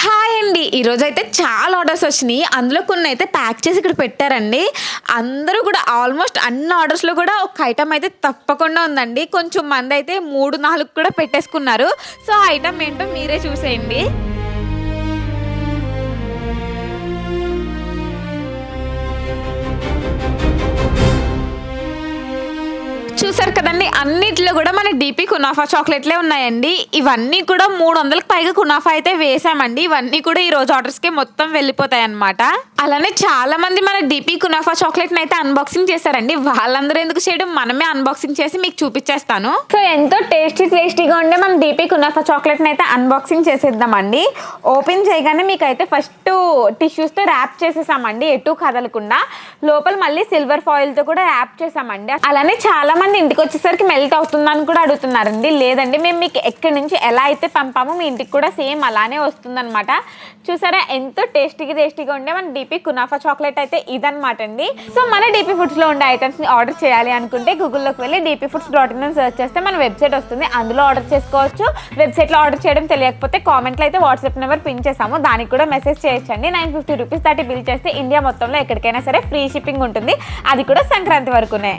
Hi అండి. ఈరోజు అయితే చాలా ఆర్డర్స్ వచ్చినాయి. అందులో కొన్ని అయితే ప్యాక్ చేసి ఇక్కడ పెట్టారండి. అందరూ కూడా ఆల్మోస్ట్ అన్ని ఆర్డర్స్లో కూడా ఒక ఐటమ్ అయితే తప్పకుండా ఉందండి. కొంచెం మంది అయితే 3-4 కూడా పెట్టేసుకున్నారు. సో ఆ ఐటమ్ ఏంటో మీరే చూసేయండి. చూసారు కదండి, అన్నిట్లో కూడా మన డీపీ కునాఫా చాక్లెట్లే ఉన్నాయండి. ఇవన్నీ కూడా 300కి పైగా కునాఫా అయితే వేసామండి. ఇవన్నీ కూడా ఈ రోజు ఆర్డర్స్కి మొత్తం వెళ్ళిపోతాయి అనమాట. అలానే చాలా మంది మన డీపీ కునాఫా చాక్లెట్ని అయితే అన్బాక్సింగ్ చేశారండి. వాళ్ళందరూ ఎందుకు చేయడం, మనమే అన్బాక్సింగ్ చేసి మీకు చూపించేస్తాను. సో ఎంతో టేస్టీగా ఉండే మన డీపీ కునాఫా చాక్లెట్ని అయితే అన్బాక్సింగ్ చేసేద్దామండి. ఓపెన్ చేయగానే మీకు అయితే ఫస్ట్ టిష్యూస్తో ర్యాప్ చేసేసామండి, ఎటు కదలకుండా. లోపల మళ్ళీ సిల్వర్ ఫాయిల్తో కూడా ర్యాప్ చేసామండి. అలానే చాలా మంది ఇంటికి వచ్చేసరికి మెల్ట్ అవుతుందని కూడా అడుగుతున్నారండి. లేదండి, మేము మీకు ఎక్కడి నుంచి ఎలా అయితే పంపామో మీ ఇంటికి కూడా సేమ్ అలానే వస్తుందన్నమాట. చూసారా ఎంతో టేస్టీగా ఉండే మన డీపీ కునాఫా చాక్లెట్ అయితే ఇదన్నమాట అండి. సో మన డీపీ ఫుడ్స్లో ఉండే ఐటమ్స్ని ఆర్డర్ చేయాలి అనుకుంటే గూగుల్లోకి వెళ్ళి dpfoods.in అని సెర్చ్ చేస్తే మన వెబ్సైట్ వస్తుంది. అందులో ఆర్డర్ చేసుకోవచ్చు. వెబ్సైట్లో ఆర్డర్ చేయడం తెలియకపోతే కామెంట్లో అయితే వాట్సాప్ నెంబర్ పిన్ చేసాము, దానికి కూడా మెసేజ్ చేయొచ్చండి. 950 రూపీస్ దాటి బిల్ చేస్తే ఇండియా మొత్తంలో ఎక్కడికైనా సరే ఫ్రీ షిప్పింగ్ ఉంటుంది. అది కూడా సంక్రాంతి వరకునే.